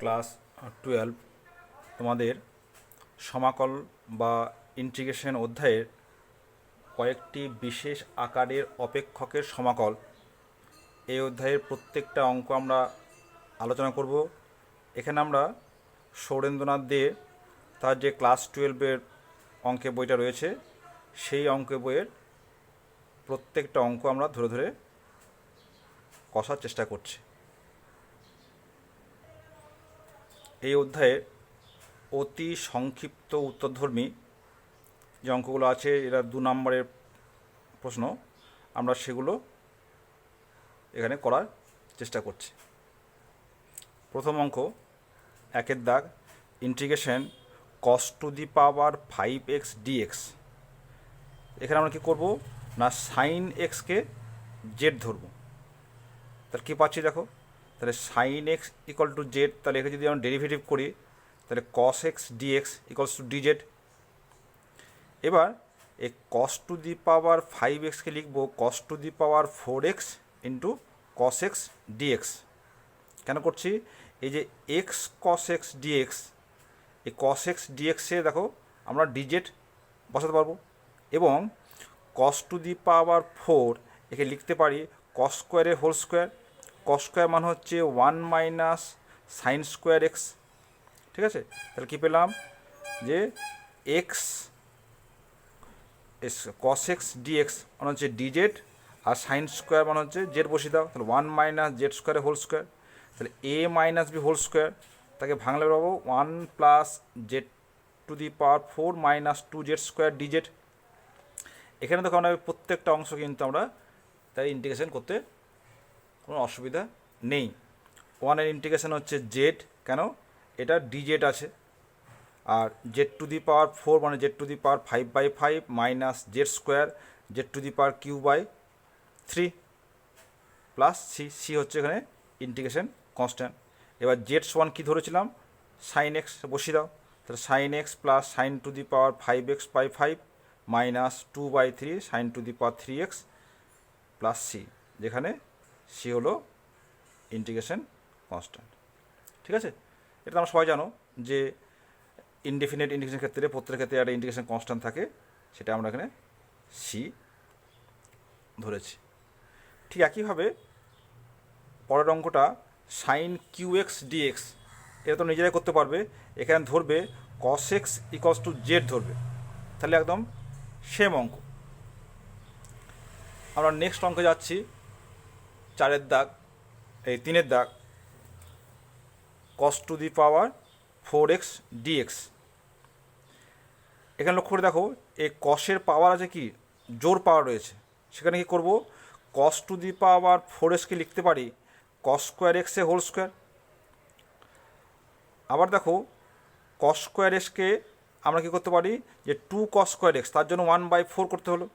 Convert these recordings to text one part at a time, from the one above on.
Class 12 তোমাদের সমাকল বা integration অধ্যায়ের কয়েকটি বিশেষ আকারের অপেক্ষকের সমাকল এই অধ্যায়ের প্রত্যেকটা অঙ্ক আমরা আলোচনা করব। এখানে আমরা সৌরেন্দ্রনাথ দে তার যে ক্লাস 12-এর অঙ্কের বইটা রয়েছে সেই অঙ্কের বইয়ের প্রত্যেকটা অঙ্ক আমরা ধরে ধরে কষার চেষ্টা করছি। এই অধ্যায়ে অতি সংক্ষিপ্ত উত্তরধর্মী যে অঙ্কগুলো আছে এরা 2 নম্বরের প্রশ্ন, আমরা সেগুলো এখানে করার চেষ্টা করছি। প্রথম অঙ্ক 1-এর দাগ, integration cos to the power 5x dx। এখানে আমরা কী করব না সাইন এক্সকে জেড ধরব। তাহলে কী পাচ্ছি দেখো, তাহলে sine x equal to z, তাহলে এখানে যদি আমরা ডেরিভেটিভ করি তাহলে cos x dx equals to dz। এবার এই cos টু দি পাওয়ার 5xকে লিখব cos to the power 4x into cos x dx। কেন করছি, এই যে x cos x dx, এই cos x dx-এ দেখো আমরা dz বসাতে পারবো এবং cos টু দি পাওয়ার 4 একে লিখতে পারি cos স্কোয়ারের হোল স্কোয়ার। cos স্কোয়ার মানে হচ্ছে 1 মাইনাস সাইন স্কোয়ার এক্স। ঠিক আছে, তাহলে কী পেলাম যে এক্স cos x dx মানে হচ্ছে dz আর সাইন স্কোয়ার মানে হচ্ছে জেড বসিয়ে দাও, তাহলে 1 মাইনাস জেড স্কোয়ারের হোল স্কোয়ার। তাহলে a minus B whole square, তাকে ভাঙলে পাবো 1 plus Z to the power 4 minus 2z square dz। এখানে দেখো আমরা প্রত্যেকটা অংশ কিন্তু আমরা তাই ইন্টিগ্রেশন করতে কোনো অসুবিধা নেই। 1-এর ইন্টিগ্রেশন হচ্ছে জেড, কেন এটা dz আছে, আর জেড টু দি পাওয়ার 4 মানে Z to the power 5/5 minus Z square Z to the power কিউ/3 প্লাস সি হচ্ছে এখানে ইন্টিগ্রেশন কনস্ট্যান্ট। এবার জেড সমান কী ধরেছিলাম, সাইন এক্স বসিয়ে দাও, তাহলে sine x plus sine to the power 5x/5 minus 2/3 sine to the power 3x plus C, যেখানে সি হলো ইন্টিগ্রেশন কনস্ট্যান্ট। ঠিক আছে, এটা আমরা সবাই জানো যে ইনডেফিনিট ইন্টিগ্রেশন ক্ষেত্রে প্রত্যেকের ক্ষেত্রে একটা ইন্টিগ্রেশন কনস্ট্যান্ট থাকে, সেটা আমরা এখানে সি ধরেছি। ঠিক একইভাবে পরের অঙ্কটা সাইন কিউ এক্স ডিএক্স, এটা তো নিজেরাই করতে পারবে। এখানে ধরবে cos x equals to Z ধরবে, তাহলে একদম সেম অঙ্ক। আমরা নেক্সট অঙ্কে যাচ্ছি, 4-এর দাগ, এই 3-এর দাগ, cos to the power 4x dx। এখানে লক্ষ্য করে দেখো এই কসের পাওয়ার আছে কি, জোর পাওয়ার রয়েছে, সেখানে কি করব cos টু দি পাওয়ার 4xকে লিখতে পারি cos স্কোয়ার এক্সে হোল স্কোয়ার। আবার দেখো cos স্কোয়ার এক্সকে আমরা কী করতে পারি যে 2 cos স্কোয়ার এক্স, তার জন্য 1/4 করতে হলো,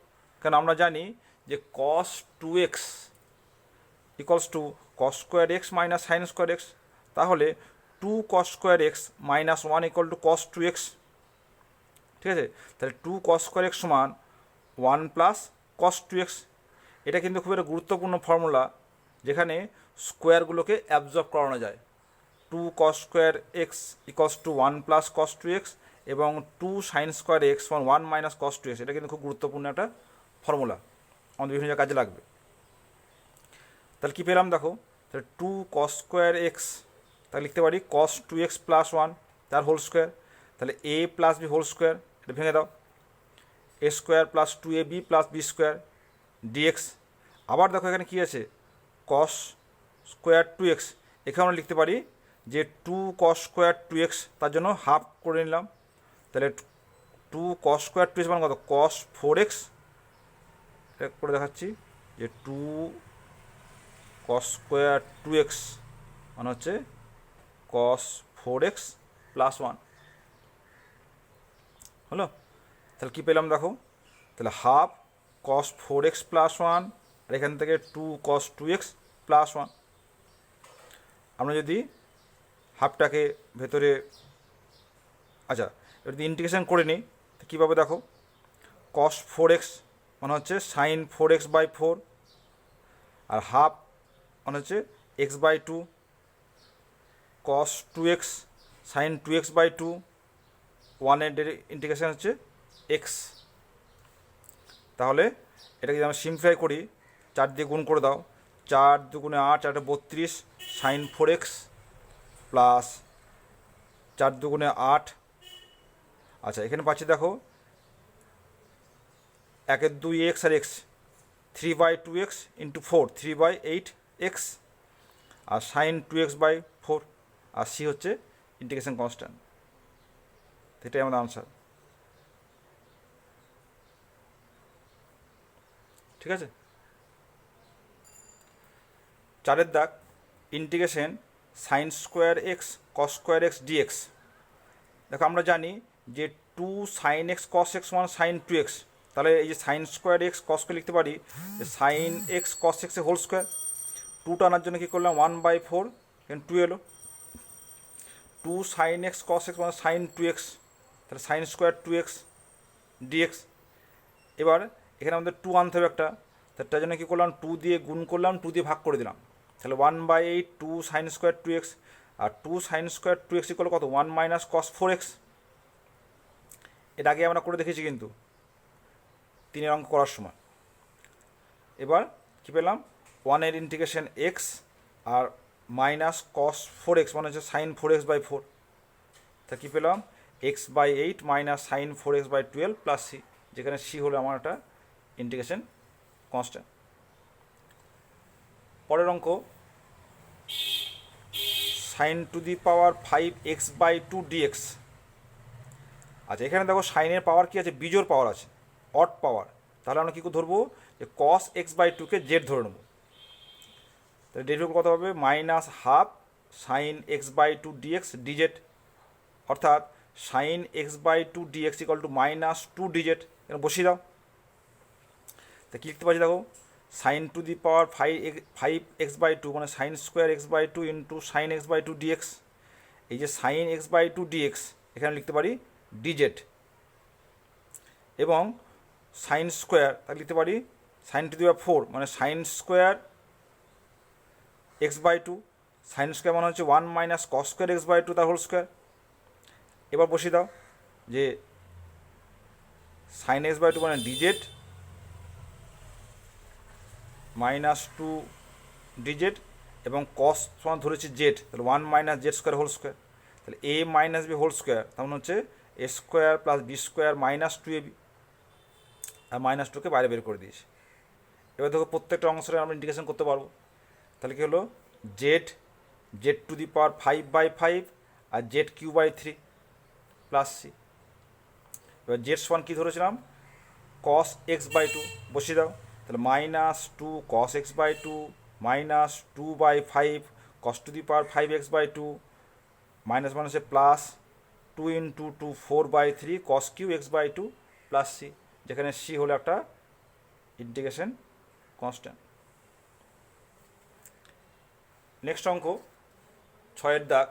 কেন আমরা জানি যে cos 2x equals to cos square x minus sine square x, তাহলে 2 cos square x minus 1 equal to cos 2x। ঠিক আছে, তাহলে 2 cos স্কোয়ার এক্স সমান 1 প্লাস cos 2x। এটা কিন্তু খুব একটা গুরুত্বপূর্ণ ফর্মুলা, যেখানে স্কোয়ারগুলোকে অ্যাবজর্ব করানো যায়। 2 cos square x equals to 1 plus cos 2x এবং 2 সাইন স্কোয়ার এক্স সমান 1 মাইনাস cos 2x। এটা কিন্তু খুব গুরুত্বপূর্ণ একটা ফর্মুলা, আমাদের বিভিন্ন কাজে লাগবে। তাহলে কী পেলাম দেখো, তাহলে 2 cos স্কোয়ার এক্স, তাহলে লিখতে পারি cos 2x প্লাস 1 তার হোল স্কোয়ার, তাহলে a plus b whole square, এটা ভেঙে দাও, a square plus 2ab plus B square dx। আবার দেখো এখানে কী আছে cos স্কোয়ার 2x, এখানে আমরা লিখতে পারি যে 2 cos স্কোয়ার 2x, তার জন্য হাফ করে নিলাম, তাহলে 2 cos স্কোয়ার 2x মানে কত cos 4x। এটা করে দেখাচ্ছি যে 2 cos স্কোয়ার 2x মানে হচ্ছে cos 4x প্লাস 1 হলো। তাহলে কী পেলাম দেখো, তাহলে হাফ cos 4x প্লাস 1 আর এখান থেকে 2 cos 2x প্লাস 1। আমরা যদি হাফটাকে ভেতরে, আচ্ছা এবার যদি ইন্টিগ্রেশন করে নিই তো কীভাবে দেখো, cos 4x মানে হচ্ছে সাইন 4x/4 আর হাফ মানে হচ্ছে x/2 কস 2x সাইন 2x/2, 1 এর ইন্টিগ্রেশন হচ্ছে এক্স। তাহলে এটাকে যদি আমরা সিম্পলিফাই করি, 4 দিয়ে গুণ করে দাও, 4 দুগুণে 8, 4 32 সাইন 4x প্লাস 4 দুগুণে 8। আচ্ছা, এখানে পাচ্ছি দেখো 1/2 আর এক্স, 3/2x ইন্টু 4, 3/8x, আর সাইন 2x/4, আর সি হচ্ছে ইন্টিগ্রেশন কনস্ট্যান্ট। এটাই আমাদের আনসার। ঠিক আছে, 4 দাগ, integration sine square x cos square x dx. দেখো আমরা জানি যে 2 সাইন এক্স কস এক্স সমান সাইন 2x, তাহলে এই যে sine square x cos square লিখতে পারি যে সাইন এক্স কস এক্সের হোল স্কোয়ার। 2টা আনার জন্য কী করলাম, 1/4, এখানে 2 এলো। 2 সাইন এক্স কস এক্স মানে সাইন 2x, তাহলে সাইন স্কোয়ার 2x ডিএক্স। এবার এখানে আমাদের 2 আনতে হবে একটা, তার জন্য কী করলাম, 2 দিয়ে গুণ করলাম, 2 দিয়ে ভাগ করে দিলাম, তাহলে 1/8 2 সাইন স্কোয়ার 2x, আর 2 সাইন স্কোয়ার 2x ইকুয়াল কত, 1 মাইনাস কস 4x। এর আগে আমরা করে দেখেছি কিন্তু 3-এর অঙ্ক করার সময়। এবার কী পেলাম, 1-এর ইন্টিগ্রেশন এক্স আর মাইনাস কস 4x মানে হচ্ছে সাইন 4x/4, তা কী পেলাম, x/8 minus sine 4x/12 plus C, যেখানে সি হলো আমার একটা ইন্টিগ্রেশন কনস্ট্যান্ট। পরের অঙ্ক, sine to the power 5x/2 dx. আচ্ছা, এখানে দেখো সাইনের পাওয়ার কী আছে, বিজোড় পাওয়ার আছে, অড পাওয়ার। তাহলে আমরা কী করে ধরবো, যে কস x/2কে জেড ধরে নেবো। তাহলে ডেরিভেটিভ কত হবে, -12 সাইন x/2 ডিএক্স ডিজেড, অর্থাৎ sine x/2 dx equal to -2 dz. এখানে বসিয়ে দাও, তা কী লিখতে পারছি দেখো, sign to the power 5x/2 মানে sine square x/2 into sine x/2 dx. এই যে সাইন x/2 ডিএক্স এখানে লিখতে পারি ডিজেড, এবং সাইন স্কোয়ার তাকে লিখতে পারি সাইন টু দি পাওয়ার 4 মানে sine square x/2, sign square মানে হচ্ছে 1 মাইনাস কস স্কোয়ার x/2 তার হোল স্কোয়ার। এবার বসিয়ে দাও যে সাইন x/2 মানে ডিজেড -2 ডিজেড, এবং কস সমান ধরেছি জেড, তাহলে 1 minus Z square whole square, তাহলে a minus B whole square, তেমন হচ্ছে a square plus B square -2ab, আর -2কে বাইরে বের করে দিয়েছি। এবার দেখো প্রত্যেকটা অংশের আমরা ইন্টিগ্রেশন করতে পারবো। তাহলে কী হলো, জেড টু দি পাওয়ার 5/5 আর z³/3 প্লাস সি। এবার জেড সমান কী ধরেছিলাম, কস x/2, বসিয়ে দাও, তাহলে -2 cos x/2 -2/5 cos to the power 5x/2 minus মাইনাসে plus 2 × 2 4/3 cos³ x/2 plus C, যেখানে সি হলো একটা ইন্টিগ্রেশন কনস্ট্যান্ট। নেক্সট অঙ্ক 6-এর দাগ,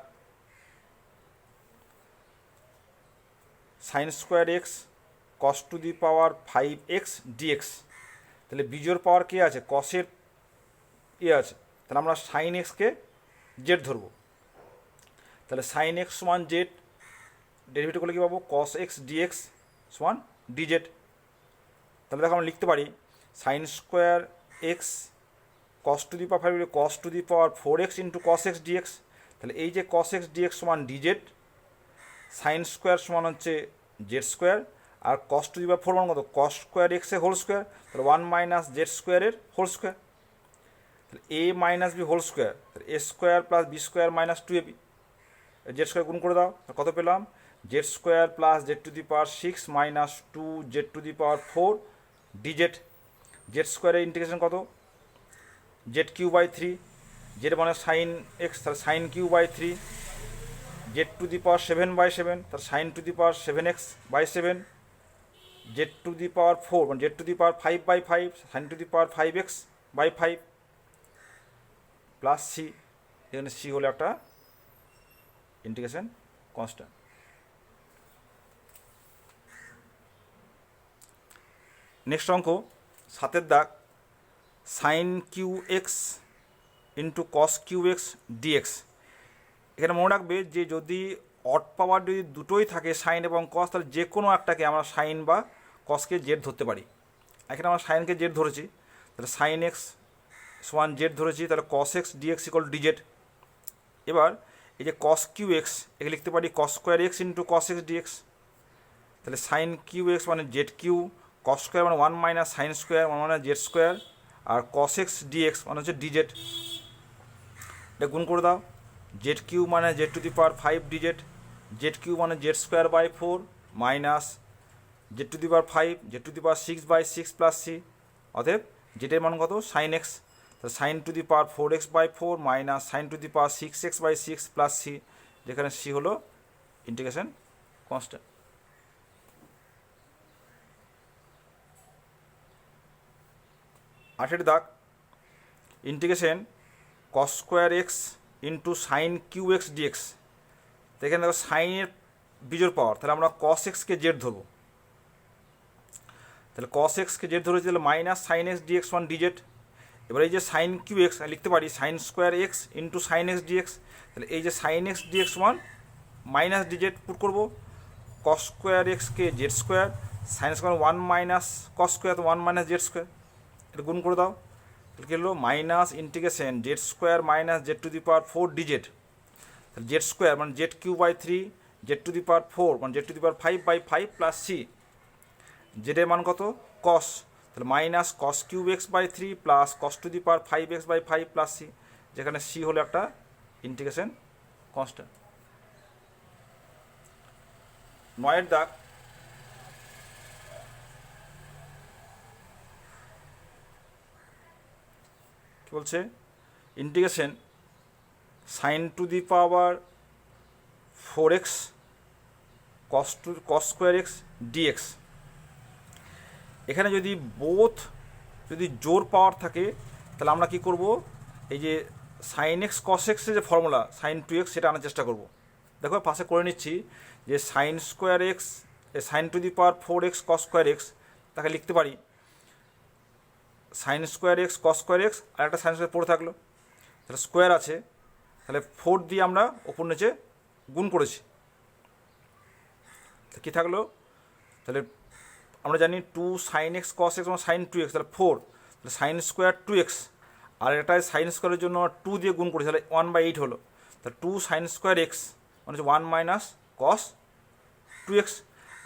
sine square x cos to the power 5x DX. তাহলে বিজোড় পাওয়ার কে আছে, কসের আছে, তাহলে আমরা সাইন এক্সকে জেড ধরবো। তাহলে সাইন এক্স সমান জেড, ডেরিভেটিভ করলে কী পাবো, কস এক্স ডিএক্স সমান ডিজেড। তাহলে দেখো আমরা লিখতে পারি sine square x cos to the power 5 cos to the power 4x into cos x dx. তাহলে এই যে কস এক্স ডিএক্স সমান ডিজেড, সাইন স্কোয়ার সমান হচ্ছে জেড স্কোয়ার, আর কস টু দি পাওয়ার 4 মান কত, কস স্কোয়ার এক্সের হোল স্কোয়ার, তাহলে 1 মাইনাস জেড স্কোয়ারের হোল স্কোয়ার, তাহলে a minus B whole square, তাহলে a square plus B square -2ab, Z square গুণ করে দাও, কত পেলাম, Z square plus Z to the power 6 -2 Z to the power 4 DZ. Z স্কোয়ারের ইন্টিগ্রেশন কত, z³/3, জেড মানে সাইন এক্স, তাহলে সাইন কিউ/3, জেড টু দি পাওয়ার 7/7, তাহলে sine to the power 7x/7, Z to the power 4 মানে Z to the power 5/5 sine to the power 5x/5 plus c, এখানে c হলো একটা integration constant. Next অঙ্ক 7-এর দাগ, sine cube x into cos cube x dx. এখানে মনে রাখবে যে যদি অড পাওয়ার যদি দুটোই থাকে সাইন এবং কস, তাহলে যে কোনো একটাকে আমরা সাইন বা কসকে জেড ধরতে পারি। এখানে আমরা সাইনকে জেড ধরেছি, তাহলে সাইন এক্স সমান জেড ধরেছি, তাহলে cos x dx equal dz. এবার এই যে কস কিউ এক্স, একে লিখতে পারি cos square x into cos x dx. তাহলে সাইন কিউ এক্স মানে জেড কিউ, কস স্কোয়ার মানে ওয়ান মাইনাস সাইন স্কোয়ার মানে জেড স্কোয়ার, আর কস এক্স ডিএক্স মানে হচ্ছে ডিজেড। এটা গুণ করে দাও, জেড কিউ মানে Z to the power 5 dz, z cube মানে z square by 4 minus Z to the power 5 z to the power 6/6 plus c. অতএব জেডের মান কত সাইন এক্স, তাহলে sine to the power 4x/4 minus sine to the power 6x/6 plus C, যেখানে C হলো integration constant. আটের দাগ integration cos square x into sine cube x dx. তো এখানে দেখো সাইনের বিজোড় পাওয়ার, তাহলে আমরা কস এক্সকে জেড ধরবো, তাহলে কস এক্সকে জেড ধরেছি, তাহলে minus sine X DX one DZ. এবার এই যে সাইন কিউ এক্স লিখতে পারি sine square x into sine X dx, তাহলে এই যে sine X DX one minus DZ put করবো, কস স্কোয়ার এক্সকে Z square, sine square one minus cos square, তো ওয়ান মাইনাস জেড স্কোয়ার, এটা গুণ করে দাও, তাহলে কী হলো minus integration Z square minus Z to the power 4 DZ. তাহলে জেড স্কোয়ার মানে Z cube by 3 Z to the power 4 মানে Z to the power 5/5 plus C, জেডের মান কত কস, তাহলে minus cos cube X by 3 plus cos to the power 5x/5 plus C, যেখানে C হলো একটা ইন্টিগ্রেশন কনস্ট্যান্ট। 9 দাগ কি বলছে, integration sine to the power 4x cos square x dx. এখানে যদি বোথ যদি জোর পাওয়ার থাকে, তাহলে আমরা কি করব, এই যে সাইন এক্স কস এক্সের যে ফর্মুলা সাইন 2x সেটা আনার চেষ্টা করব। দেখো পাশে করে নিচ্ছি যে sine square X sine to the power 4x cos square X, তাকে লিখতে পারি sine square x cos square X, আর একটা সাইন স্কোয়ার পড়ে থাকলো, তাহলে স্কোয়ার আছে, তাহলে 4 দিয়ে আমরা ওপর নিচে গুণ করেছি, কী থাকলো, তাহলে আমরা জানি 2 সাইন এক্স কস এক্স মানে সাইন 2x, তাহলে 4, তাহলে সাইন স্কোয়ার 2x, আর এটাই সাইন স্কোয়ারের জন্য 2 দিয়ে গুণ করেছি, তাহলে 1/8 হলো, তাহলে 2 সাইন স্কোয়ার এক্স মানে হচ্ছে 1 মাইনাস কস 2x।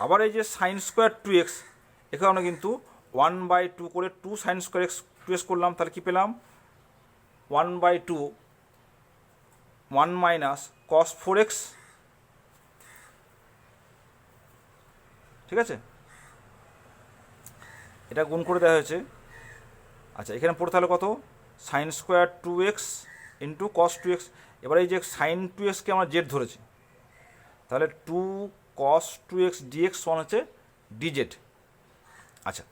আবার এই যে সাইন স্কোয়ার 2x এখানে আমরা কিন্তু 1/2 করে 2 সাইন স্কোয়ার এক্স 2x করলাম, তাহলে কী পেলাম 1/2 1 মাইনাস কস 4x, ঠিক আছে, এটা গুণ করে দেওয়া হয়েছে। আচ্ছা এখানে পড়ে তাহলে কত sine square 2x into cos 2x। এবার এই যে সাইন 2xকে আমরা জেড ধরেছি, তাহলে 2 কস 2x ডিএক্স ওয়ান হচ্ছে ডিজেড। আচ্ছা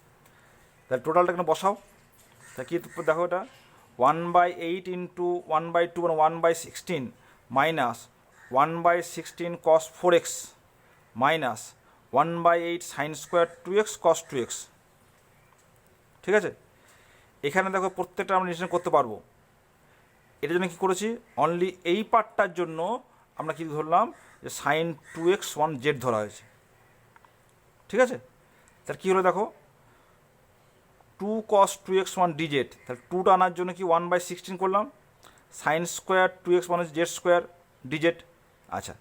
তাহলে টোটালটা এখানে বসাও, তা কি দেখো এটা 1/8 ইন্টু 1/2 মানে 1/16 মাইনাস 1/16 কস 4x minus 1/8 sine square 2x কস 2x, ঠিক আছে। এখানে দেখো প্রত্যেকটা আমরা নির্ণয় করতে পারবো, এটার জন্য কী করেছি অনলি এই পার্টটার জন্য আমরা কী ধরলাম যে সাইন 2x ওয়ান জেড ধরা হয়েছে, ঠিক আছে। তার কী হলো দেখো 2 cos 2x ওয়ান ডিজেড, তাহলে 2টা আনার জন্য কি 1/16 করলাম, সাইন স্কোয়ার 2x মানে জেড স্কোয়ার ডিজেড। আচ্ছা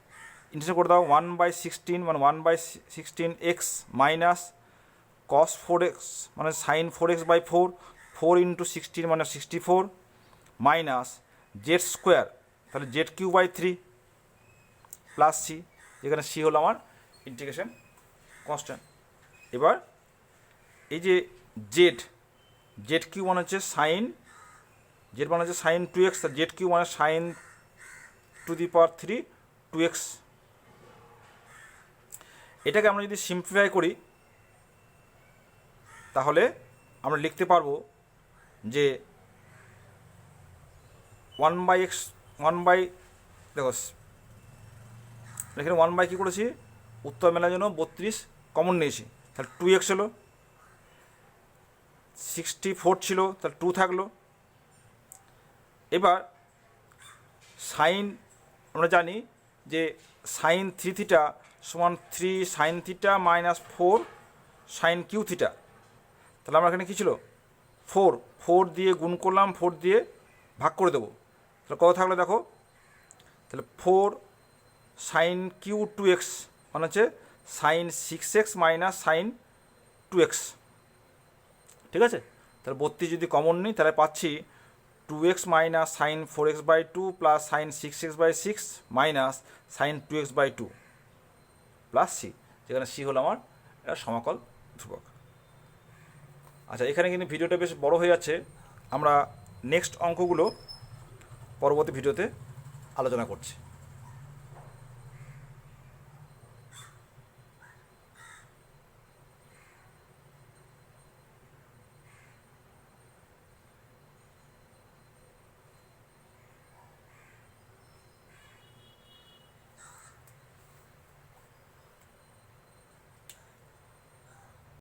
ইন্টিগ্রেট করে দাও 1/16 মানে 1/16 এক্স মাইনাস কস 4x মানে সাইন 4x/4 4 ইন্টু 16 মানে 64 মাইনাস জেড স্কোয়ার, তাহলে z cube by 3 plus C, যেখানে সি হলো আমার ইন্টিগ্রেশন কনস্ট্যান্ট। এবার এই যে জেড কিউ মানে হচ্ছে সাইন, জেড মানে হচ্ছে সাইন 2x, জেড কিউ মানে sine to the power 3 2x। এটাকে আমরা যদি সিম্পলিফাই করি তাহলে আমরা লিখতে পারবো যে 1/x 1/ দেখো এখানে 1/ কী করেছি উত্তর মেলার জন্য 32 কমন নিয়েছি, তাহলে 2x হলো, 64 ছিল তাহলে 2 থাকলো। এবার সাইন আমরা জানি যে সাইন থ্রি থিটা সমান 3 sine theta minus 4 sine cube theta. তাহলে আমরা এখানে কী ছিল 4 দিয়ে গুণ করলাম, 4 দিয়ে ভাগ করে দেবো, তাহলে কত থাকলো দেখো, তাহলে 4 সাইন কিউ 2x মানে হচ্ছে sign 6x minus sine 2x। ঠিক আছে, তাহলে 32 যদি কমন নিই তাহলে পাচ্ছি 2x minus sine 4x/2 plus sine 6x/6 minus sine 2x/2 plus C, যেখানে সি হলো আমার এটা সমাকল ধ্রুবক। আচ্ছা, এখানে কিন্তু ভিডিওটা বেশ বড় হয়ে যাচ্ছে, আমরা নেক্সট অঙ্কগুলো পরবর্তী ভিডিওতে আলোচনা করছি।